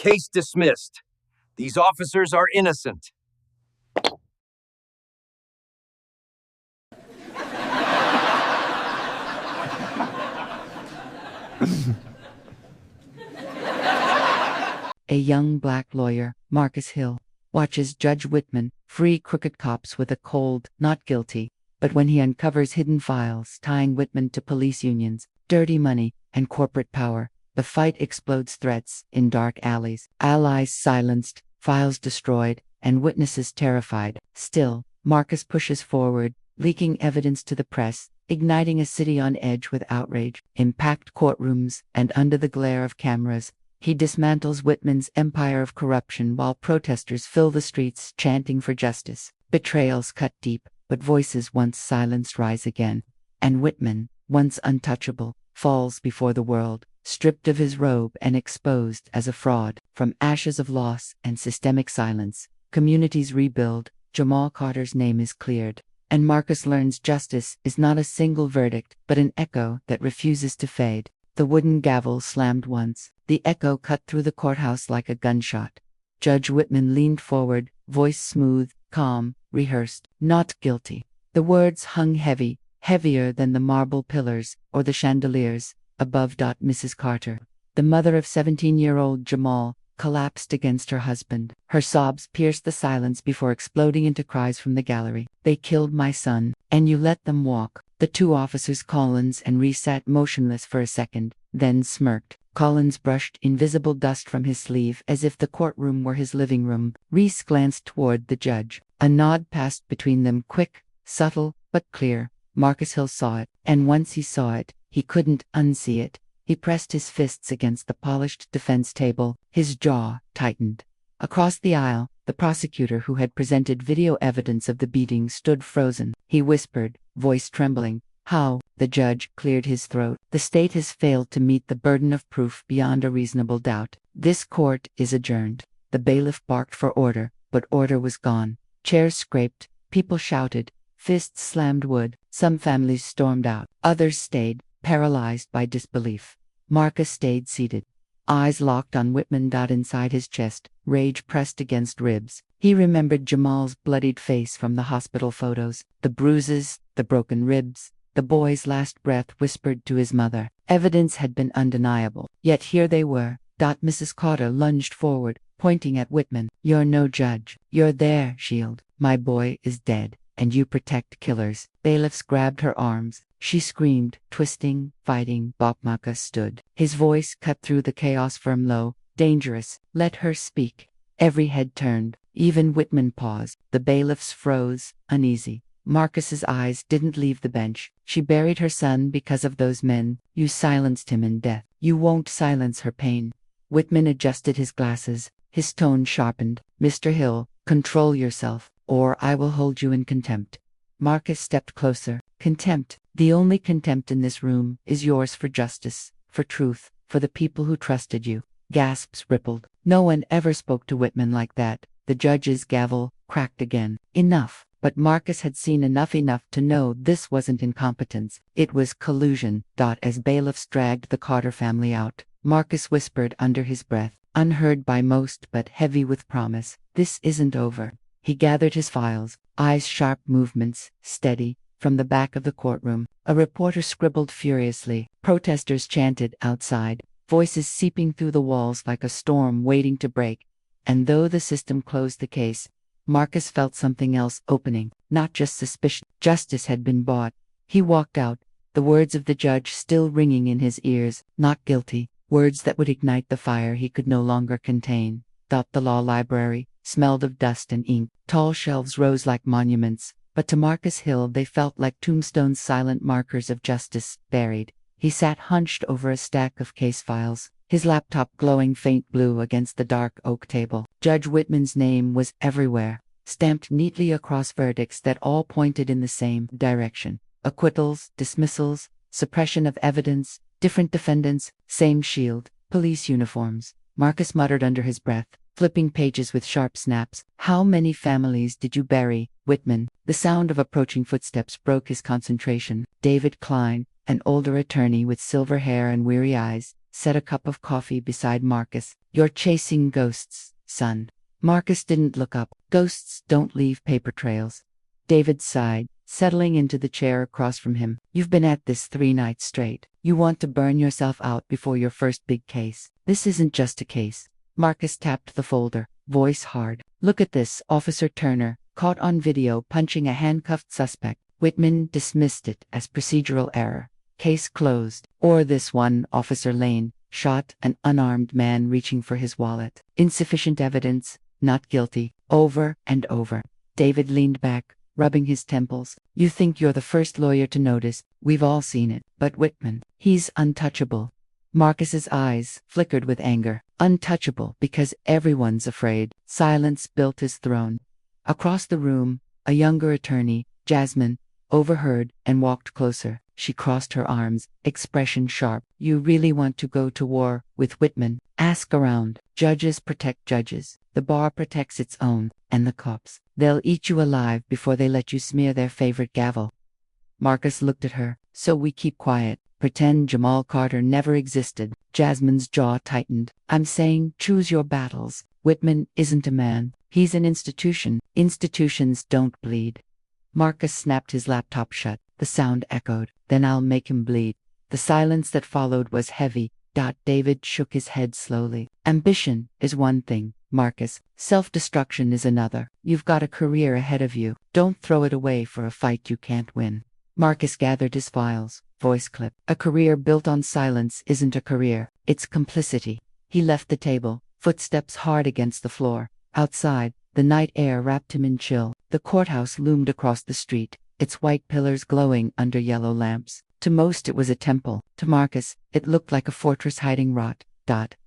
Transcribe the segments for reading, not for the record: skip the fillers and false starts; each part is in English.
Case dismissed. These officers are innocent. A young black lawyer, Marcus Hill, watches Judge Whitman free crooked cops with a cold, not guilty. But when he uncovers hidden files tying Whitman to police unions, dirty money, and corporate power, the fight explodes. Threats in dark alleys, allies silenced, files destroyed, and witnesses terrified. Still, Marcus pushes forward, leaking evidence to the press, igniting a city on edge with outrage. In packed courtrooms and under the glare of cameras, he dismantles Whitman's empire of corruption while protesters fill the streets chanting for justice. Betrayals cut deep, but voices once silenced rise again. And Whitman, once untouchable, falls before the world, stripped of his robe and exposed as a fraud. From ashes of loss and systemic silence, communities rebuild. Jamal Carter's name is cleared. And Marcus learns justice is not a single verdict, but an echo that refuses to fade. The wooden gavel slammed once. The echo cut through the courthouse like a gunshot. Judge Whitman leaned forward, voice smooth, calm, rehearsed. Not guilty. The words hung heavy, heavier than the marble pillars or the chandeliers above. Mrs. Carter, the mother of 17-year-old Jamal, collapsed against her husband. Her sobs pierced the silence before exploding into cries from the gallery. They killed my son, and you let them walk. The two officers, Collins and Reese, sat motionless for a second, then smirked. Collins brushed invisible dust from his sleeve as if the courtroom were his living room. Reese glanced toward the judge. A nod passed between them, quick, subtle, but clear. Marcus Hill saw it, and once he saw it, he couldn't unsee it. He pressed his fists against the polished defense table. His jaw tightened. Across the aisle, the prosecutor who had presented video evidence of the beating stood frozen. He whispered, voice trembling, "How?" The judge cleared his throat. "The state has failed to meet the burden of proof beyond a reasonable doubt. This court is adjourned." The bailiff barked for order, but order was gone. Chairs scraped, people shouted, fists slammed wood. Some families stormed out. Others stayed, paralyzed by disbelief. Marcus stayed seated, eyes locked on Whitman. Inside his chest, rage pressed against ribs. He remembered Jamal's bloodied face from the hospital photos, the bruises, the broken ribs, the boy's last breath whispered to his mother. Evidence had been undeniable, yet here they were. Mrs. Carter lunged forward, pointing at Whitman. "You're no judge. You're their shield. My boy is dead, and you protect killers." Bailiffs grabbed her arms. She screamed, twisting, fighting. Bob Marcus stood. His voice cut through the chaos, firm, low, dangerous. "Let her speak." Every head turned. Even Whitman paused. The bailiffs froze, uneasy. Marcus's eyes didn't leave the bench. "She buried her son because of those men. You silenced him in death. You won't silence her pain." Whitman adjusted his glasses. His tone sharpened. "Mr. Hill, control yourself, or I will hold you in contempt." Marcus stepped closer. "Contempt? The only contempt in this room is yours for justice, for truth, for the people who trusted you." Gasps rippled. No one ever spoke to Whitman like that. The judge's gavel cracked again. Enough. But Marcus had seen enough to know this wasn't incompetence. It was collusion. As bailiffs dragged the Carter family out, Marcus whispered under his breath, unheard by most but heavy with promise, "This isn't over." He gathered his files, eyes sharp, movements steady. From the back of the courtroom, a reporter scribbled furiously. Protesters chanted outside, voices seeping through the walls like a storm waiting to break. And though the system closed the case, Marcus felt something else opening, not just suspicion. Justice had been bought. He walked out, the words of the judge still ringing in his ears. Not guilty. Words that would ignite the fire he could no longer contain. The law library smelled of dust and ink. Tall shelves rose like monuments, but to Marcus Hill they felt like tombstones, silent markers of justice buried. He sat hunched over a stack of case files, his laptop glowing faint blue against the dark oak table. Judge Whitman's name was everywhere, stamped neatly across verdicts that all pointed in the same direction. Acquittals, dismissals, suppression of evidence, different defendants, same shield, police uniforms. Marcus muttered under his breath, flipping pages with sharp snaps. "How many families did you bury, Whitman?" The sound of approaching footsteps broke his concentration. David Klein, an older attorney with silver hair and weary eyes, set a cup of coffee beside Marcus. You're chasing ghosts, son. Marcus didn't look up. Ghosts don't leave paper trails. David sighed, settling into the chair across from him. You've been at this 3 nights straight. You want to burn yourself out before your first big case. This isn't just a case. Marcus tapped the folder, voice hard. Look at this, Officer Turner, caught on video punching a handcuffed suspect. Whitman dismissed it as procedural error. Case closed. Or this one, Officer Lane, shot an unarmed man reaching for his wallet. Insufficient evidence, not guilty. Over and over. David leaned back, rubbing his temples. You think you're the first lawyer to notice. We've all seen it. But Whitman, he's untouchable. Marcus's eyes flickered with anger. Untouchable because everyone's afraid. Silence built his throne. Across the room, a younger attorney, Jasmine, overheard and walked closer. She crossed her arms, expression sharp. You really want to go to war with Whitman? Ask around. Judges protect judges. The bar protects its own. And the cops. They'll eat you alive before they let you smear their favorite gavel. Marcus looked at her. So we keep quiet. Pretend Jamal Carter never existed. Jasmine's jaw tightened. I'm saying choose your battles. Whitman isn't a man. He's an institution. Institutions don't bleed. Marcus snapped his laptop shut. The sound echoed. Then I'll make him bleed. The silence that followed was heavy. David shook his head slowly. Ambition is one thing, Marcus. Self-destruction is another. You've got a career ahead of you. Don't throw it away for a fight you can't win. Marcus gathered his files. Voice clip. A career built on silence isn't a career. It's complicity. He left the table, footsteps hard against the floor. Outside, the night air wrapped him in chill. The courthouse loomed across the street, its white pillars glowing under yellow lamps. To most it was a temple. To Marcus, it looked like a fortress hiding rot.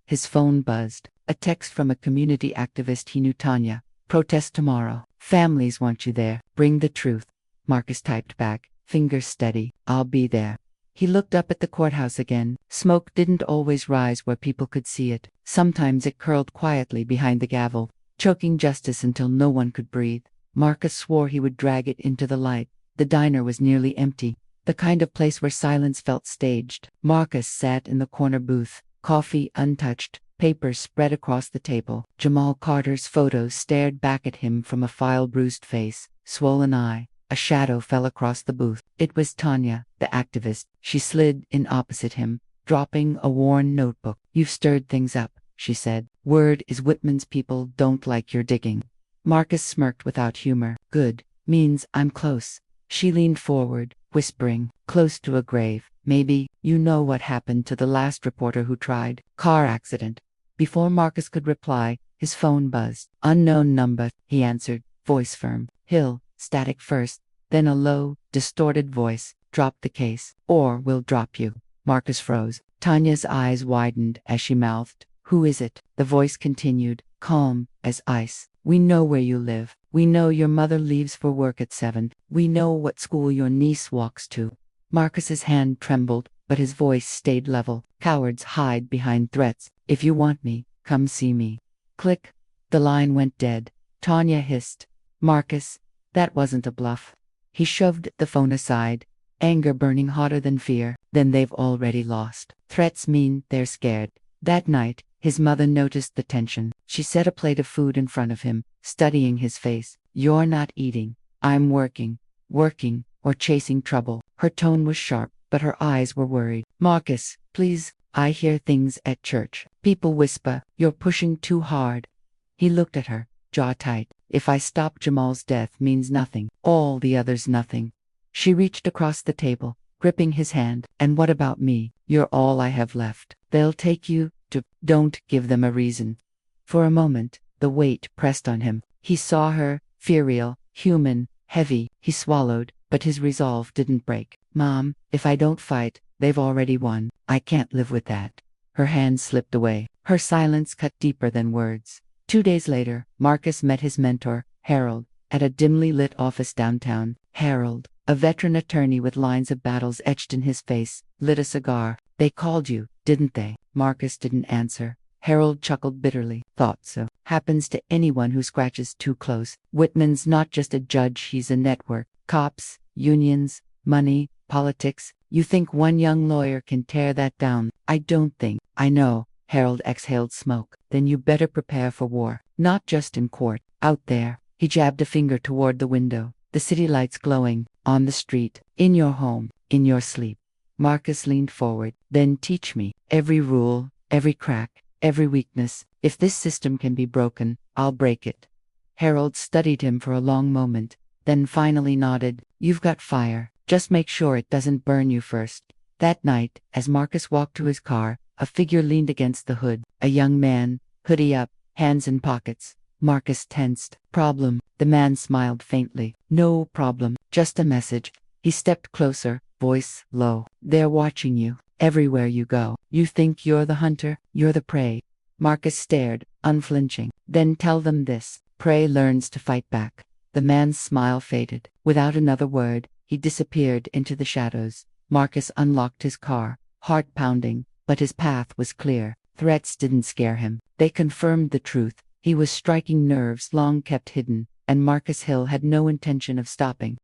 His phone buzzed. A text from a community activist he knew. Tanya. Protest tomorrow. Families want you there. Bring the truth. Marcus typed back, fingers steady. I'll be there. He looked up at the courthouse again. Smoke didn't always rise where people could see it. Sometimes it curled quietly behind the gavel, choking justice until no one could breathe. Marcus swore he would drag it into the light. The diner was nearly empty, the kind of place where silence felt staged. Marcus sat in the corner booth, coffee untouched, papers spread across the table. Jamal Carter's photos stared back at him from a file-bruised face, swollen eye. A shadow fell across the booth. It was Tanya, the activist. She slid in opposite him, dropping a worn notebook. You've stirred things up, she said. Word is Whitman's people don't like your digging. Marcus smirked without humor. Good. Means I'm close. She leaned forward, whispering, close to a grave. Maybe you know what happened to the last reporter who tried. Car accident. Before Marcus could reply, his phone buzzed. Unknown number, he answered, voice firm. Hill. Static first, then a low, distorted voice. Drop the case, or we'll drop you. Marcus froze. Tanya's eyes widened as she mouthed, who is it? The voice continued, calm as ice. We know where you live. We know your mother leaves for work at 7. We know what school your niece walks to. Marcus's hand trembled, but his voice stayed level. Cowards hide behind threats. If you want me, come see me. Click. The line went dead. Tanya hissed. Marcus. That wasn't a bluff. He shoved the phone aside, anger burning hotter than fear. Then they've already lost. Threats mean they're scared. That night, his mother noticed the tension. She set a plate of food in front of him, studying his face. You're not eating. I'm working, or chasing trouble. Her tone was sharp, but her eyes were worried. Marcus, please, I hear things at church. People whisper, you're pushing too hard. He looked at her, jaw tight. If I stop Jamal's death means nothing. All the others nothing. She reached across the table, gripping his hand. And what about me? You're all I have left. They'll take you to. Don't give them a reason. For a moment, the weight pressed on him. He saw her, ethereal, human, heavy. He swallowed, but his resolve didn't break. Mom, if I don't fight, they've already won. I can't live with that. Her hand slipped away. Her silence cut deeper than words. 2 days later, Marcus met his mentor, Harold, at a dimly lit office downtown. Harold, a veteran attorney with lines of battles etched in his face, lit a cigar. They called you, didn't they? Marcus didn't answer. Harold chuckled bitterly. Thought so. Happens to anyone who scratches too close. Whitman's not just a judge, he's a network. Cops, unions, money, politics. You think one young lawyer can tear that down? I don't think. I know. Harold exhaled smoke. Then you better prepare for war. Not just in court. Out there. He jabbed a finger toward the window. The city lights glowing. On the street. In your home. In your sleep. Marcus leaned forward. Then teach me. Every rule. Every crack. Every weakness. If this system can be broken, I'll break it. Harold studied him for a long moment, then finally nodded. You've got fire. Just make sure it doesn't burn you first. That night, as Marcus walked to his car, a figure leaned against the hood. A young man, hoodie up, hands in pockets. Marcus tensed. Problem. The man smiled faintly. No problem. Just a message. He stepped closer, voice low. They're watching you. Everywhere you go. You think you're the hunter, you're the prey. Marcus stared, unflinching. Then tell them this. Prey learns to fight back. The man's smile faded. Without another word, he disappeared into the shadows. Marcus unlocked his car, heart pounding, but his path was clear. Threats didn't scare him. They confirmed the truth. He was striking nerves long kept hidden, and Marcus Hill had no intention of stopping.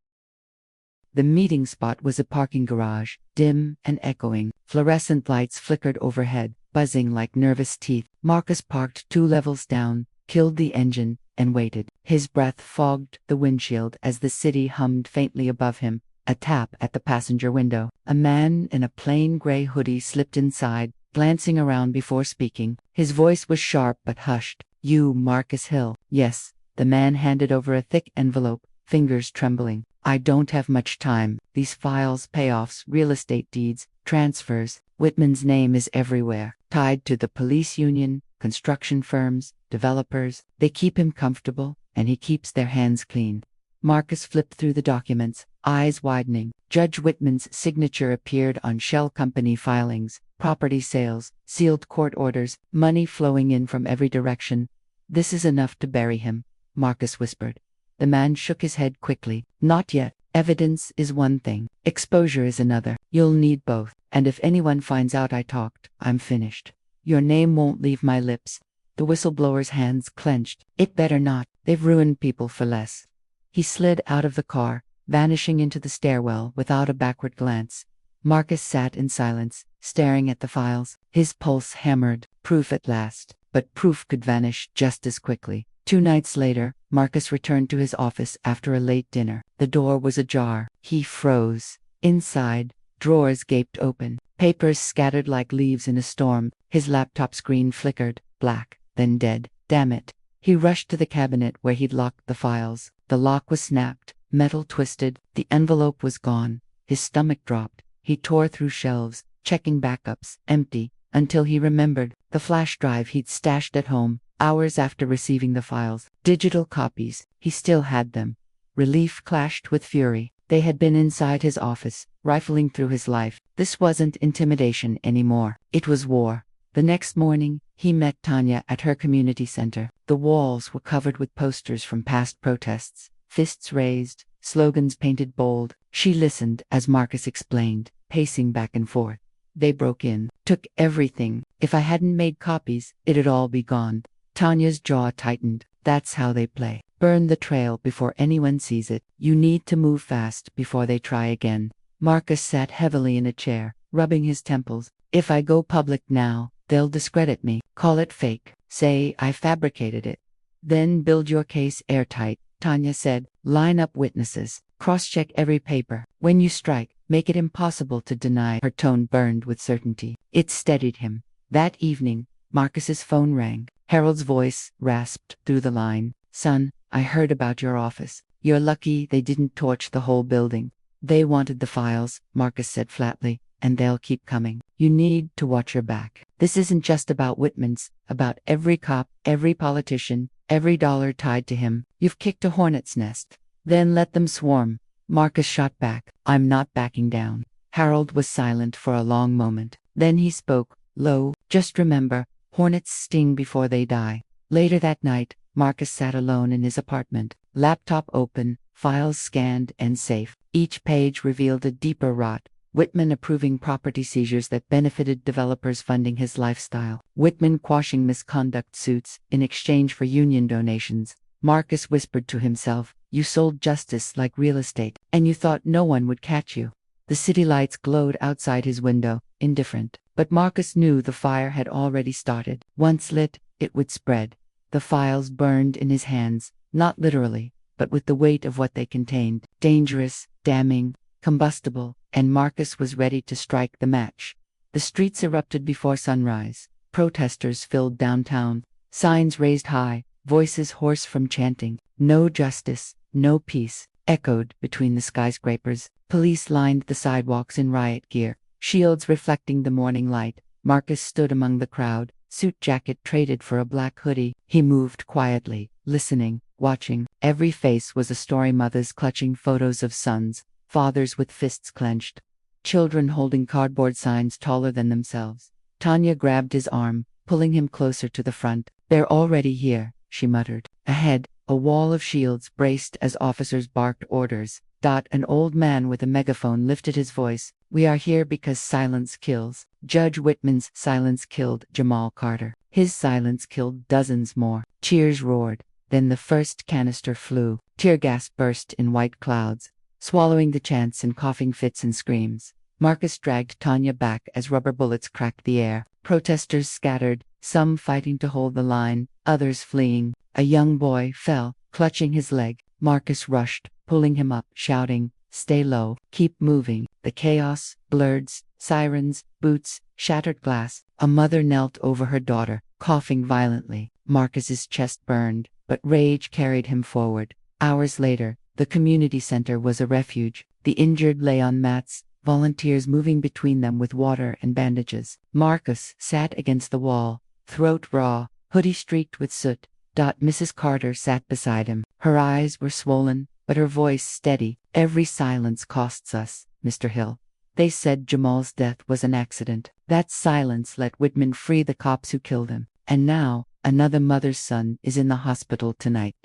The meeting spot was a parking garage, dim and echoing. Fluorescent lights flickered overhead, buzzing like nervous teeth. Marcus parked 2 levels down, killed the engine, and waited. His breath fogged the windshield as the city hummed faintly above him. A tap at the passenger window. A man in a plain gray hoodie slipped inside, glancing around before speaking. His voice was sharp but hushed. You, Marcus Hill? Yes. The man handed over a thick envelope, fingers trembling. I don't have much time. These files, payoffs, real estate deeds, transfers. Whitman's name is everywhere. Tied to the police union, construction firms, developers. They keep him comfortable, and he keeps their hands clean. Marcus flipped through the documents, eyes widening. Judge Whitman's signature appeared on shell company filings, property sales, sealed court orders, money flowing in from every direction. This is enough to bury him, Marcus whispered. The man shook his head quickly. Not yet. Evidence is one thing. Exposure is another. You'll need both. And if anyone finds out I talked, I'm finished. Your name won't leave my lips. The whistleblower's hands clenched. It better not. They've ruined people for less. He slid out of the car, vanishing into the stairwell without a backward glance. Marcus sat in silence, staring at the files. His pulse hammered. Proof at last. But proof could vanish just as quickly. 2 nights later, Marcus returned to his office after a late dinner. The door was ajar. He froze. Inside, drawers gaped open. Papers scattered like leaves in a storm. His laptop screen flickered, black, then dead. Damn it. He rushed to the cabinet where he'd locked the files. The lock was snapped, metal twisted, the envelope was gone. His stomach dropped. He tore through shelves, checking backups, empty, until he remembered the flash drive he'd stashed at home. Hours after receiving the files, digital copies, he still had them. Relief clashed with fury. They had been inside his office, rifling through his life. This wasn't intimidation anymore. It was war. The next morning, he met Tanya at her community center. The walls were covered with posters from past protests, fists raised, slogans painted bold. She listened as Marcus explained, pacing back and forth. They broke in, took everything. If I hadn't made copies, it'd all be gone. Tanya's jaw tightened. That's how they play. Burn the trail before anyone sees it. You need to move fast before they try again. Marcus sat heavily in a chair, rubbing his temples. If I go public now, they'll discredit me, call it fake, say I fabricated it. Then build your case airtight, Tanya said. Line up witnesses, cross-check every paper. When you strike, make it impossible to deny. Her tone burned with certainty. It steadied him. That evening, Marcus's phone rang. Harold's voice rasped through the line. Son, I heard about your office. You're lucky they didn't torch the whole building. They wanted the files, Marcus said flatly, and they'll keep coming. You need to watch your back. This isn't just about Whitman's, about every cop, every politician, every dollar tied to him. You've kicked a hornet's nest. Then let them swarm. Marcus shot back. I'm not backing down. Harold was silent for a long moment. Then he spoke, low. Just remember, hornets sting before they die. Later that night, Marcus sat alone in his apartment, laptop open, files scanned and safe. Each page revealed a deeper rot. Whitman approving property seizures that benefited developers funding his lifestyle. Whitman quashing misconduct suits in exchange for union donations. Marcus whispered to himself, you sold justice like real estate, and you thought no one would catch you. The city lights glowed outside his window, indifferent. But Marcus knew the fire had already started. Once lit, it would spread. The files burned in his hands, not literally, but with the weight of what they contained. Dangerous, damning, combustible, and Marcus was ready to strike the match. The streets erupted before sunrise. Protesters filled downtown, signs raised high, voices hoarse from chanting. No justice, no peace, echoed between the skyscrapers. Police lined the sidewalks in riot gear, shields reflecting the morning light. Marcus stood among the crowd, suit jacket traded for a black hoodie. He moved quietly, listening, watching. Every face was a story: mothers clutching photos of sons, fathers with fists clenched, children holding cardboard signs taller than themselves. Tanya grabbed his arm, pulling him closer to the front. "They're already here," she muttered. Ahead, a wall of shields braced as officers barked orders. An old man with a megaphone lifted his voice. "We are here because silence kills. Judge Whitman's silence killed Jamal Carter. His silence killed dozens more." Cheers roared. Then the first canister flew. Tear gas burst in white clouds, swallowing the chants in coughing fits and screams. Marcus dragged Tanya back as rubber bullets cracked the air. Protesters scattered, some fighting to hold the line, others fleeing. A young boy fell, clutching his leg. Marcus rushed, pulling him up, shouting, "Stay low, keep moving." The chaos, blurs, sirens, boots, shattered glass. A mother knelt over her daughter, coughing violently. Marcus's chest burned, but rage carried him forward. Hours later, the community center was a refuge. The injured lay on mats, volunteers moving between them with water and bandages. Marcus sat against the wall, throat raw, hoodie streaked with soot. Mrs. Carter sat beside him. Her eyes were swollen, but her voice steady. "Every silence costs us, Mr. Hill. They said Jamal's death was an accident. That silence let Whitman free the cops who killed him. And now, another mother's son is in the hospital tonight."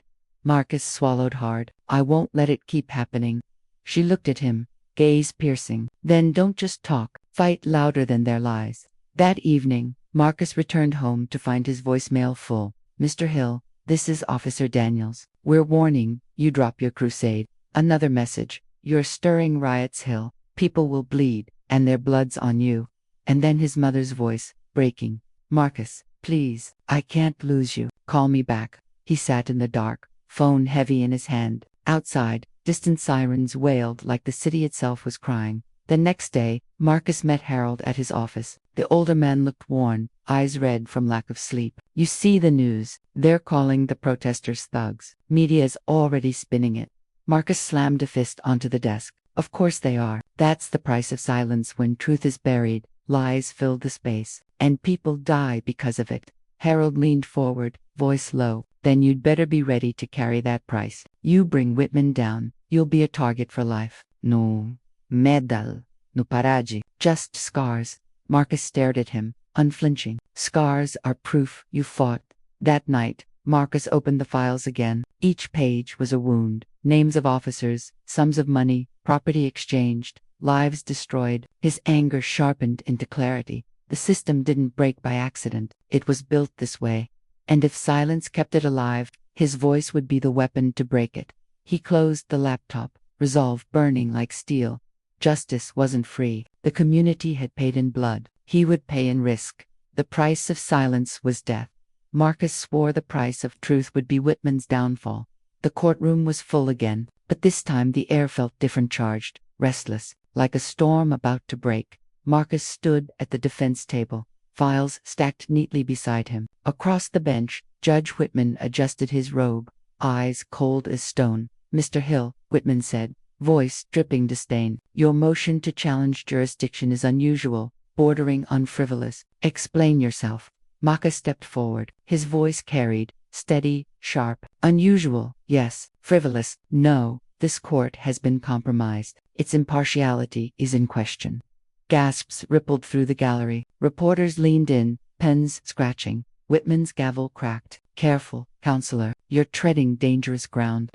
Marcus swallowed hard. "I won't let it keep happening." She looked at him, gaze piercing. "Then don't just talk. Fight louder than their lies." That evening, Marcus returned home to find his voicemail full. "Mr. Hill, this is Officer Daniels. We're warning you drop your crusade." Another message: "You're stirring riots, Hill. People will bleed, and their blood's on you." And then his mother's voice, breaking. "Marcus, please, I can't lose you. Call me back." He sat in the dark, phone heavy in his hand. Outside, distant sirens wailed like the city itself was crying. The next day, Marcus met Harold at his office. The older man looked worn, eyes red from lack of sleep. "You see the news. They're calling the protesters thugs. Media's already spinning it." Marcus slammed a fist onto the desk. "Of course they are. That's the price of silence when truth is buried. Lies fill the space, and people die because of it." Harold leaned forward, voice low. "Then you'd better be ready to carry that price. You bring Whitman down, you'll be a target for life." "No medal, no parade, just scars." Marcus stared at him, unflinching. "Scars are proof you fought." That night, Marcus opened the files again. Each page was a wound. Names of officers, sums of money, property exchanged, lives destroyed. His anger sharpened into clarity. The system didn't break by accident. It was built this way. And if silence kept it alive, his voice would be the weapon to break it. He closed the laptop, resolve burning like steel. Justice wasn't free. The community had paid in blood. He would pay in risk. The price of silence was death. Marcus swore the price of truth would be Whitman's downfall. The courtroom was full again, but this time the air felt different, charged, restless, like a storm about to break. Marcus stood at the defense table, files stacked neatly beside him. Across the bench, Judge Whitman adjusted his robe, eyes cold as stone. "Mr. Hill," Whitman said, voice dripping disdain, "your motion to challenge jurisdiction is unusual, bordering on frivolous. Explain yourself." Marcus stepped forward. His voice carried, steady, sharp. "Unusual, yes. Frivolous, no. This court has been compromised. Its impartiality is in question." Gasps rippled through the gallery. Reporters leaned in, pens scratching. Whitman's gavel cracked. "Careful, counselor. You're treading dangerous ground."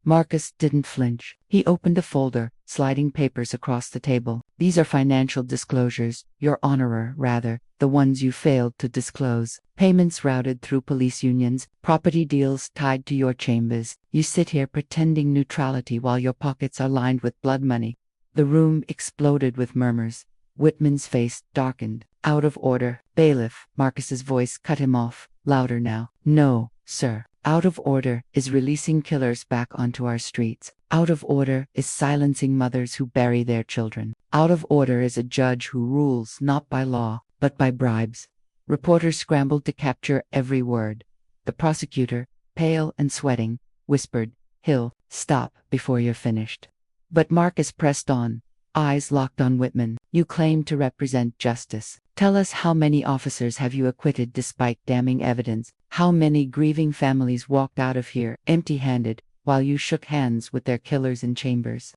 Marcus didn't flinch. He opened a folder, sliding papers across the table. "These are financial disclosures, your honorer, rather, the ones you failed to disclose. Payments routed through police unions, property deals tied to your chambers. You sit here pretending neutrality while your pockets are lined with blood money." The room exploded with murmurs. Whitman's face darkened. Out of order. Bailiff. Marcus's voice cut him off. Louder now. No, sir. Out of order is releasing killers back onto our streets. Out of order is silencing mothers who bury their children. Out of order is a judge who rules not by law, but by bribes. Reporters scrambled to capture every word. The prosecutor, pale and sweating, whispered, "Hill, stop before you're finished." But Marcus pressed on, eyes locked on Whitman. "You claim to represent justice. Tell us, how many officers have you acquitted despite damning evidence? How many grieving families walked out of here empty-handed while you shook hands with their killers in chambers?"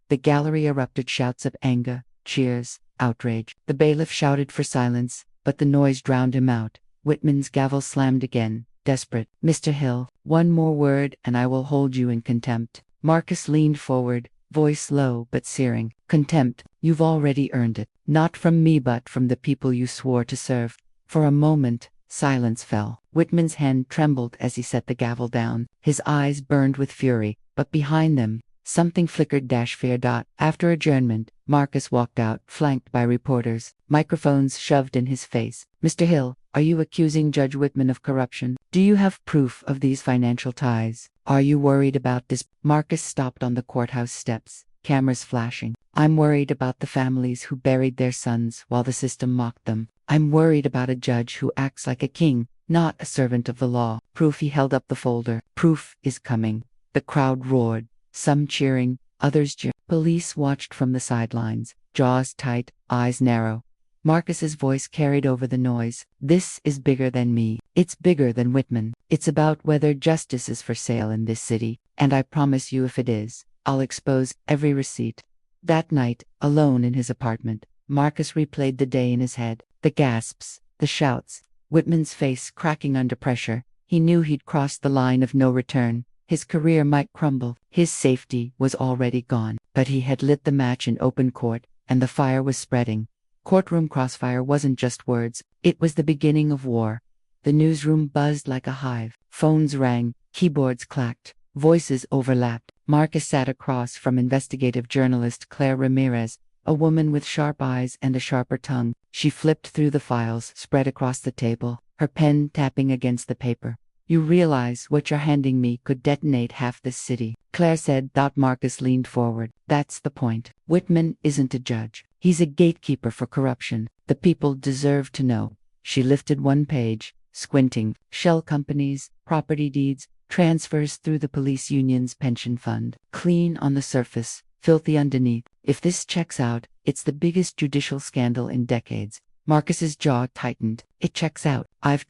The gallery erupted shouts of anger, cheers, outrage. The bailiff shouted for silence, but the noise drowned him out. Whitman's gavel slammed again, desperate. "Mr. Hill, one more word and I will hold you in contempt." Marcus leaned forward, voice low but searing. "Contempt, you've already earned it. Not from me but from the people you swore to serve." For a moment, silence fell. Whitman's hand trembled as he set the gavel down. His eyes burned with fury, but behind them, something flickered. Fear. After adjournment, Marcus walked out, flanked by reporters, microphones shoved in his face. "Mr. Hill, are you accusing Judge Whitman of corruption? Do you have proof of these financial ties? Are you worried about this?" Marcus stopped on the courthouse steps, cameras flashing. "I'm worried about the families who buried their sons while the system mocked them. I'm worried about a judge who acts like a king, not a servant of the law." Proof. He held up the folder. "Proof is coming." The crowd roared, some cheering, others jeering. Police watched from the sidelines, jaws tight, eyes narrow. Marcus's voice carried over the noise. "This is bigger than me. It's bigger than Whitman. It's about whether justice is for sale in this city, and I promise you, if it is, I'll expose every receipt." That night, alone in his apartment, Marcus replayed the day in his head. The gasps, the shouts, Whitman's face cracking under pressure. He knew he'd crossed the line of no return. His career might crumble. His safety was already gone. But he had lit the match in open court, and the fire was spreading. Courtroom crossfire wasn't just words. It was the beginning of war. The newsroom buzzed like a hive. Phones rang, keyboards clacked, voices overlapped. Marcus sat across from investigative journalist Claire Ramirez, a woman with sharp eyes and a sharper tongue. She flipped through the files spread across the table, her pen tapping against the paper. "You realize what you're handing me could detonate half this city," Claire said. Marcus leaned forward. "That's the point. Whitman isn't a judge. He's a gatekeeper for corruption. The people deserve to know." She lifted one page, squinting. "Shell companies, property deeds, transfers through the police union's pension fund. Clean on the surface, filthy underneath. If this checks out, it's the biggest judicial scandal in decades." Marcus's jaw tightened. "It checks out. I've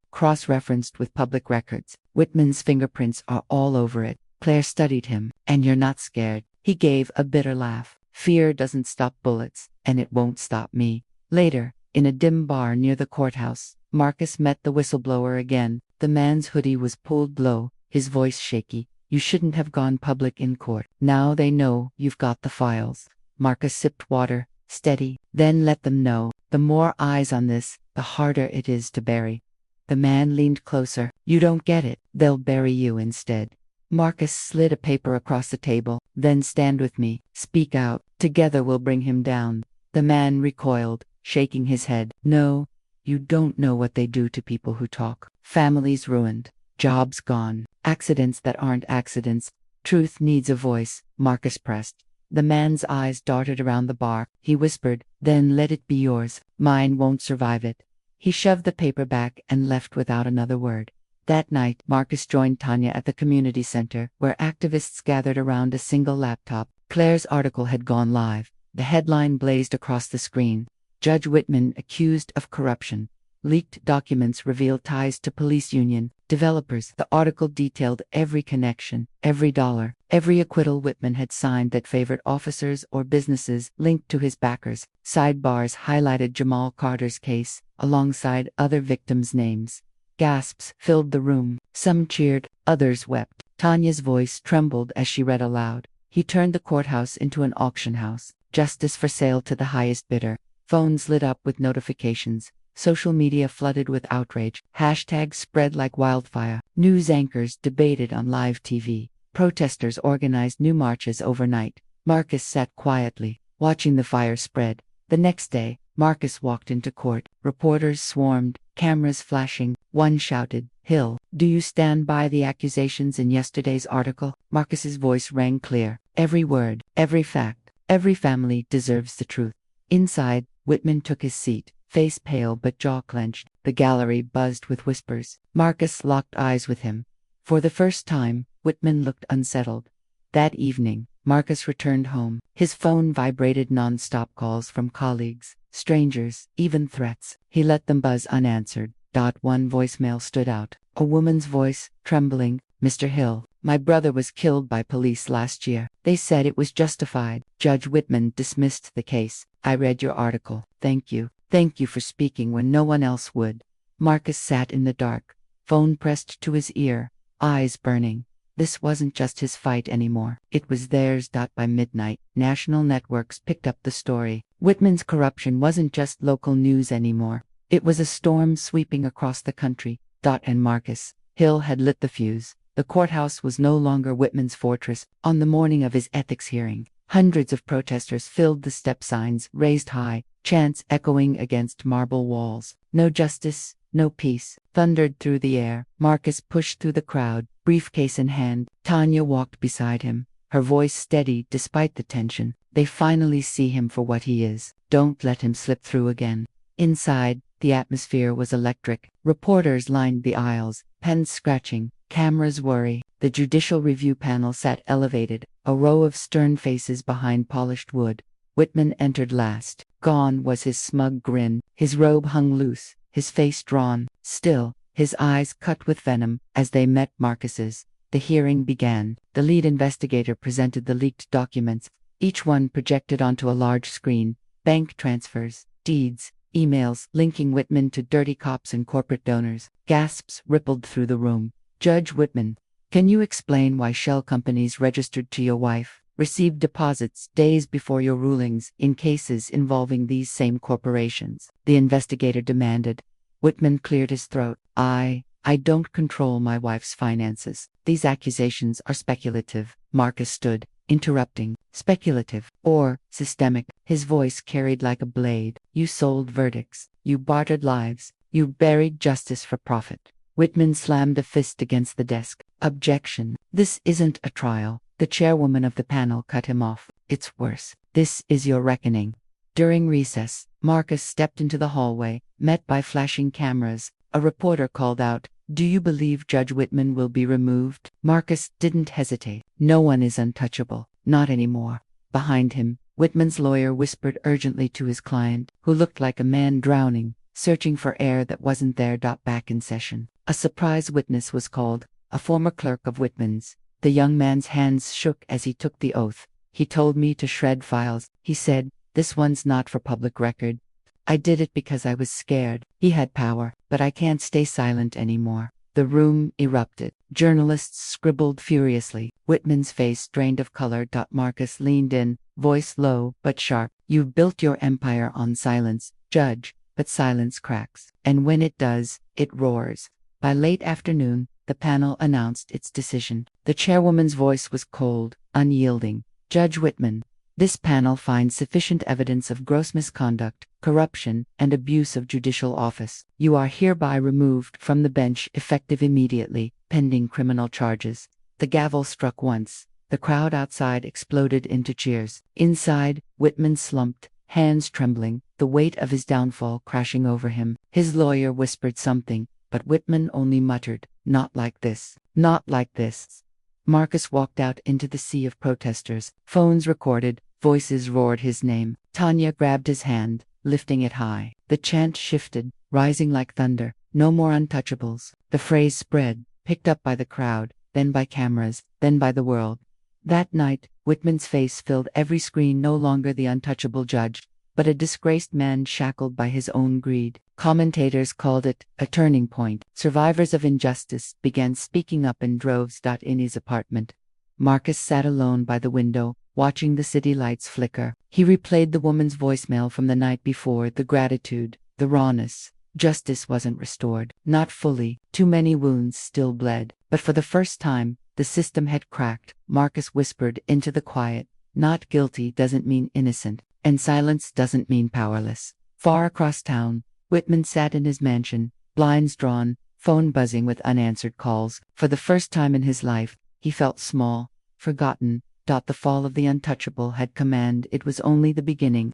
cross-referenced with public records. Whitman's fingerprints are all over it." Claire studied him. "And you're not scared?" He gave a bitter laugh. "Fear doesn't stop bullets, and it won't stop me." Later, in a dim bar near the courthouse, Marcus met the whistleblower again. The man's hoodie was pulled low, his voice shaky. "You shouldn't have gone public in court. Now they know you've got the files." Marcus sipped water, steady. "Then let them know. The more eyes on this, the harder it is to bury." The man leaned closer. "You don't get it. They'll bury you instead." Marcus slid a paper across the table. "Then stand with me. Speak out. Together we'll bring him down." The man recoiled, shaking his head. "No, you don't know what they do to people who talk. Families ruined, jobs gone, accidents that aren't accidents. Truth needs a voice." Marcus pressed. The man's eyes darted around the bar. He whispered, "Then let it be yours. Mine won't survive it." He shoved the paper back and left without another word. That night, Marcus joined Tanya at the community center, where activists gathered around a single laptop. Claire's article had gone live. The headline blazed across the screen. "Judge Whitman accused of corruption. Leaked documents reveal ties to police union developers." The article detailed every connection, every dollar, every acquittal Whitman had signed that favored officers or businesses linked to his backers. Sidebars highlighted Jamal Carter's case, alongside other victims' names. Gasps filled the room. Some cheered, others wept. Tanya's voice trembled as she read aloud. "He turned the courthouse into an auction house. Justice for sale to the highest bidder." Phones lit up with notifications. Social media flooded with outrage. Hashtags spread like wildfire. News anchors debated on live TV. Protesters organized new marches overnight. Marcus sat quietly, watching the fire spread. The next day, Marcus walked into court. Reporters swarmed, cameras flashing. One shouted, "Hill, do you stand by the accusations in yesterday's article?" Marcus's voice rang clear. "Every word, every fact, every family deserves the truth." Inside, Whitman took his seat, face pale but jaw clenched. The gallery buzzed with whispers. Marcus locked eyes with him. For the first time, Whitman looked unsettled. That evening, Marcus returned home. His phone vibrated non-stop calls from colleagues, strangers, even threats. He let them buzz unanswered. One voicemail stood out. A woman's voice, trembling. "Mr. Hill, my brother was killed by police last year. They said it was justified. Judge Whitman dismissed the case. I read your article. Thank you. Thank you for speaking when no one else would." Marcus sat in the dark, phone pressed to his ear, eyes burning. This wasn't just his fight anymore. It was theirs. By midnight, national networks picked up the story. Whitman's corruption wasn't just local news anymore. It was a storm sweeping across the country. And Marcus Hill had lit the fuse. The courthouse was no longer Whitman's fortress. On the morning of his ethics hearing, hundreds of protesters filled the step signs, raised high, chants echoing against marble walls. "No justice, no peace," thundered through the air. Marcus pushed through the crowd, briefcase in hand. Tanya walked beside him, her voice steady despite the tension. "They finally see him for what he is. Don't let him slip through again." Inside, the atmosphere was electric. Reporters lined the aisles, pens scratching, cameras worry. The judicial review panel sat elevated, a row of stern faces behind polished wood. Whitman entered last. Gone was his smug grin. His robe hung loose, his face drawn, still, his eyes cut with venom. As they met Marcus's, the hearing began. The lead investigator presented the leaked documents, each one projected onto a large screen. Bank transfers, deeds, emails linking Whitman to dirty cops and corporate donors. Gasps rippled through the room. "Judge Whitman, can you explain why shell companies registered to your wife received deposits days before your rulings in cases involving these same corporations?" the investigator demanded. Whitman cleared his throat. I don't control my wife's finances. These accusations are speculative." Marcus stood, interrupting. "Speculative or systemic?" His voice carried like a blade. "You sold verdicts. You bartered lives. You buried justice for profit." Whitman slammed a fist against the desk. "Objection. This isn't a trial." The chairwoman of the panel cut him off. "It's worse. This is your reckoning." During recess, Marcus stepped into the hallway, met by flashing cameras. A reporter called out, "Do you believe Judge Whitman will be removed?" Marcus didn't hesitate. "No one is untouchable. Not anymore." Behind him, Whitman's lawyer whispered urgently to his client, who looked like a man drowning, searching for air that wasn't there. Back in session, a surprise witness was called, a former clerk of Whitman's. The young man's hands shook as he took the oath. "He told me to shred files," he said. "This one's not for public record. I did it because I was scared. He had power, but I can't stay silent anymore." The room erupted. Journalists scribbled furiously. Whitman's face drained of color. Marcus leaned in, voice low but sharp. "You've built your empire on silence, Judge, but silence cracks. And when it does, it roars." By late afternoon, the panel announced its decision. The chairwoman's voice was cold, unyielding. "Judge Whitman, this panel finds sufficient evidence of gross misconduct, corruption, and abuse of judicial office. You are hereby removed from the bench effective immediately, pending criminal charges." The gavel struck once. The crowd outside exploded into cheers. Inside, Whitman slumped, hands trembling, the weight of his downfall crashing over him. His lawyer whispered something, but Whitman only muttered, "Not like this. Not like this." Marcus walked out into the sea of protesters. Phones recorded, voices roared his name. Tanya grabbed his hand, lifting it high. The chant shifted, rising like thunder. "No more untouchables." The phrase spread, picked up by the crowd, then by cameras, then by the world. That night, Whitman's face filled every screen. No longer the untouchable judge, but a disgraced man shackled by his own greed. Commentators called it a turning point. Survivors of injustice began speaking up in droves. In his apartment, Marcus sat alone by the window, watching the city lights flicker. He replayed the woman's voicemail from the night before, the gratitude, the rawness. Justice wasn't restored. Not fully. Too many wounds still bled. But for the first time, the system had cracked. Marcus whispered into the quiet, Not guilty doesn't mean innocent, and silence doesn't mean powerless. Far across town, Whitman sat in his mansion, blinds drawn, phone buzzing with unanswered calls. For the first time in his life, he felt small, forgotten. The fall of the untouchable had command. It was only the beginning.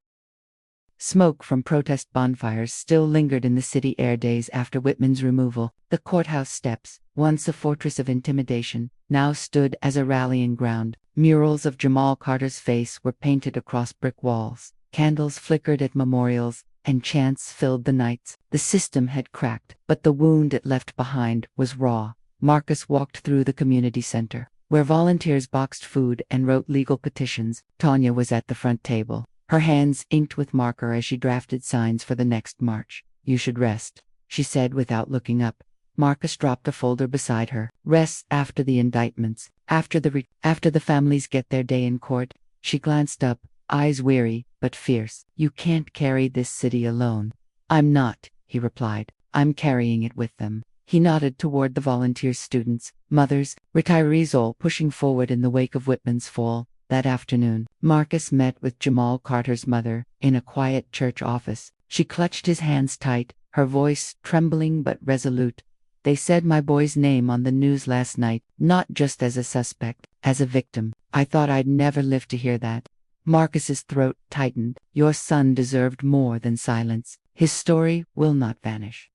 Smoke from protest bonfires still lingered in the city air days after Whitman's removal. The courthouse steps, once a fortress of intimidation, now stood as a rallying ground. Murals of Jamal Carter's face were painted across brick walls. Candles flickered at memorials, and chants filled the nights. The system had cracked, but the wound it left behind was raw. Marcus walked through the community center, where volunteers boxed food and wrote legal petitions. Tanya was at the front table, her hands inked with marker as she drafted signs for the next march. "You should rest," she said without looking up. Marcus dropped a folder beside her. "Rest after the indictments, after the families get their day in court." She glanced up, eyes weary but fierce. "You can't carry this city alone." "I'm not," he replied. "I'm carrying it with them." He nodded toward the volunteer students, mothers, retirees, all pushing forward in the wake of Whitman's fall. That afternoon, Marcus met with Jamal Carter's mother in a quiet church office. She clutched his hands tight, her voice trembling but resolute. "They said my boy's name on the news last night, not just as a suspect, as a victim. I thought I'd never live to hear that." Marcus's throat tightened. "Your son deserved more than silence. His story will not vanish."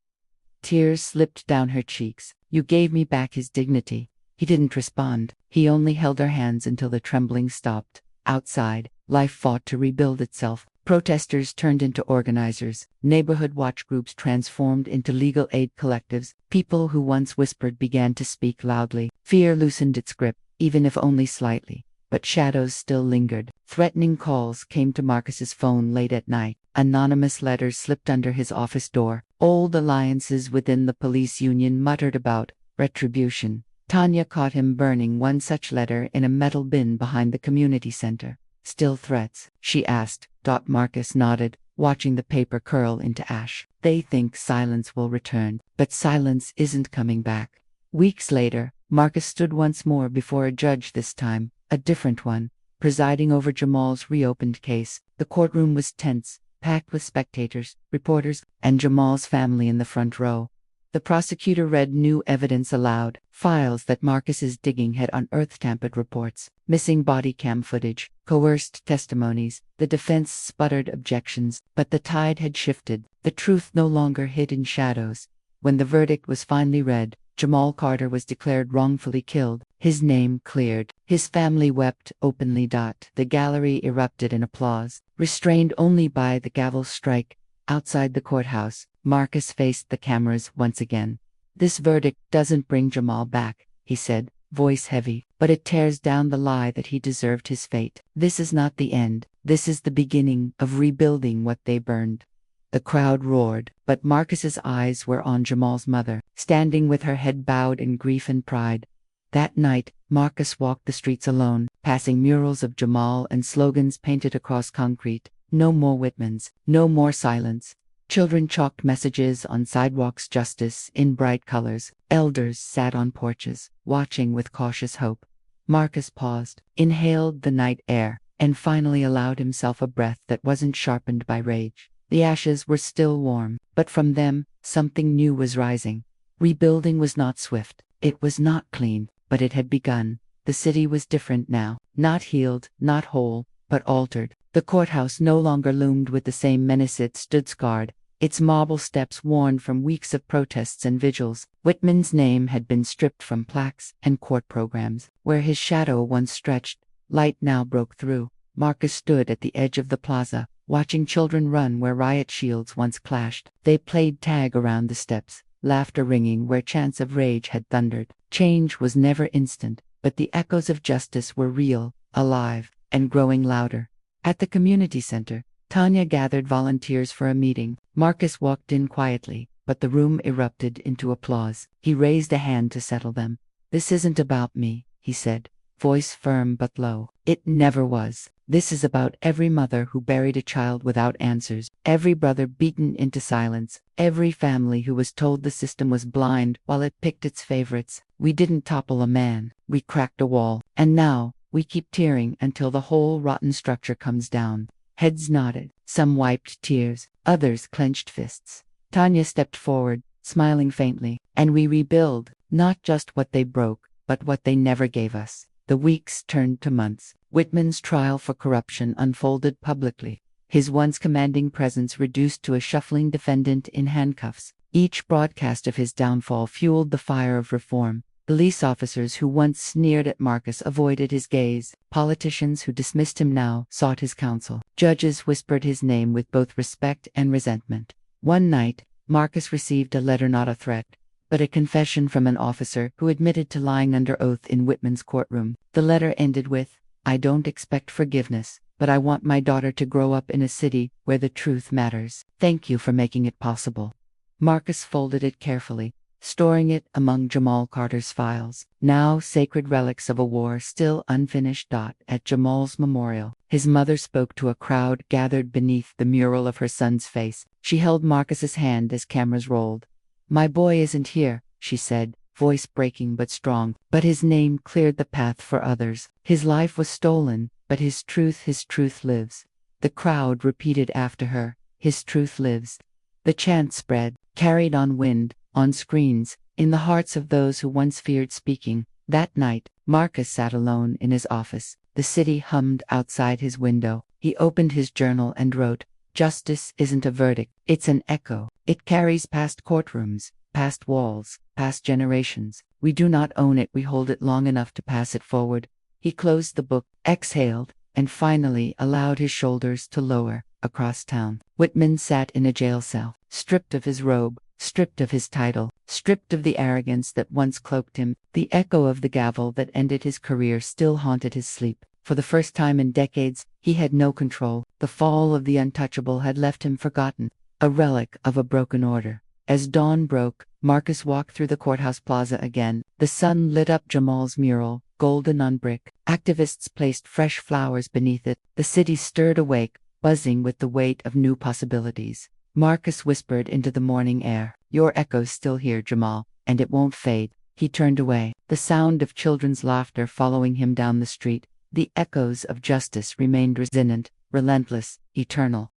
Tears slipped down her cheeks. "You gave me back his dignity." He didn't respond. He only held her hands until the trembling stopped. Outside, life fought to rebuild itself. Protesters turned into organizers. Neighborhood watch groups transformed into legal aid collectives. People who once whispered began to speak loudly. Fear loosened its grip, even if only slightly. But shadows still lingered. Threatening calls came to Marcus's phone late at night. Anonymous letters slipped under his office door. Old alliances within the police union muttered about retribution. Tanya caught him burning one such letter in a metal bin behind the community center. "Still threats?" she asked. Marcus nodded, watching the paper curl into ash. "They think silence will return, but silence isn't coming back." Weeks later, Marcus stood once more before a judge, this time a different one, presiding over Jamal's reopened case. The courtroom was tense, packed with spectators, reporters, and Jamal's family in the front row. The prosecutor read new evidence aloud. Files that Marcus's digging had unearthed: tampered reports, missing body cam footage, coerced testimonies. The defense sputtered objections, but the tide had shifted. The truth no longer hid in shadows. When the verdict was finally read, Jamal Carter was declared wrongfully killed. His name cleared. His family wept openly. The gallery erupted in applause, restrained only by the gavel strike. Outside the courthouse, Marcus faced the cameras once again. "This verdict doesn't bring Jamal back," he said, voice heavy, "but it tears down the lie that he deserved his fate. This is not the end. This is the beginning of rebuilding what they burned." The crowd roared, but Marcus's eyes were on Jamal's mother, standing with her head bowed in grief and pride. That night, Marcus walked the streets alone, passing murals of Jamal and slogans painted across concrete. "No more Whitmans, no more silence." Children chalked messages on sidewalks, justice in bright colors. Elders sat on porches, watching with cautious hope. Marcus paused, inhaled the night air, and finally allowed himself a breath that wasn't sharpened by rage. The ashes were still warm, but from them, something new was rising. Rebuilding was not swift. It was not clean, but it had begun. The city was different now, not healed, not whole, but altered. The courthouse no longer loomed with the same menace. It stood scarred, its marble steps worn from weeks of protests and vigils. Whitman's name had been stripped from plaques and court programs. Where his shadow once stretched, light now broke through. Marcus stood at the edge of the plaza, watching children run where riot shields once clashed. They played tag around the steps, laughter ringing where chants of rage had thundered. Change was never instant, but the echoes of justice were real, alive, and growing louder. At the community center, Tanya gathered volunteers for a meeting. Marcus walked in quietly, but the room erupted into applause. He raised a hand to settle them. "This isn't about me," he said, voice firm but low. "It never was. This is about every mother who buried a child without answers, every brother beaten into silence, every family who was told the system was blind while it picked its favorites. We didn't topple a man, we cracked a wall. And now, We keep tearing until the whole rotten structure comes down. Heads nodded, some wiped tears, others clenched fists. Tanya stepped forward, smiling faintly. And we rebuild, not just what they broke, but what they never gave us. The weeks turned to months. Whitman's trial for corruption unfolded publicly. His once commanding presence reduced to a shuffling defendant in handcuffs. Each broadcast of his downfall fueled the fire of reform. Police officers who once sneered at Marcus avoided his gaze. Politicians who dismissed him now sought his counsel. Judges whispered his name with both respect and resentment. One night, Marcus received a letter, not a threat, but a confession from an officer who admitted to lying under oath in Whitman's courtroom. The letter ended with, "I don't expect forgiveness, but I want my daughter to grow up in a city where the truth matters. Thank you for making it possible." Marcus folded it carefully, storing it among Jamal Carter's files, now sacred relics of a war still unfinished. At Jamal's memorial, his mother spoke to a crowd gathered beneath the mural of her son's face. She held Marcus's hand as cameras rolled. "My boy isn't here," she said, voice breaking but strong, but his name cleared the path for others. His life was stolen, but his truth lives. The crowd repeated after her, "His truth lives." The chant spread, carried on wind, on screens, in the hearts of those who once feared speaking. That night, Marcus sat alone in his office. The city hummed outside his window. He opened his journal and wrote, "Justice isn't a verdict, it's an echo. It carries past courtrooms, past walls, past generations. We do not own it, we hold it long enough to pass it forward." He closed the book, exhaled, and finally allowed his shoulders to lower. Across town, Whitman sat in a jail cell, stripped of his robe, stripped of his title, stripped of the arrogance that once cloaked him. The echo of the gavel that ended his career still haunted his sleep. For the first time in decades, he had no control. The fall of the untouchable had left him forgotten, a relic of a broken order. As dawn broke, Marcus walked through the courthouse plaza again. The sun lit up Jamal's mural, golden on brick. Activists placed fresh flowers beneath it. The city stirred awake, buzzing with the weight of new possibilities. Marcus whispered into the morning air, "Your echo's still here, Jamal, and it won't fade." He turned away, the sound of children's laughter following him down the street. The echoes of justice remained resonant, relentless, eternal.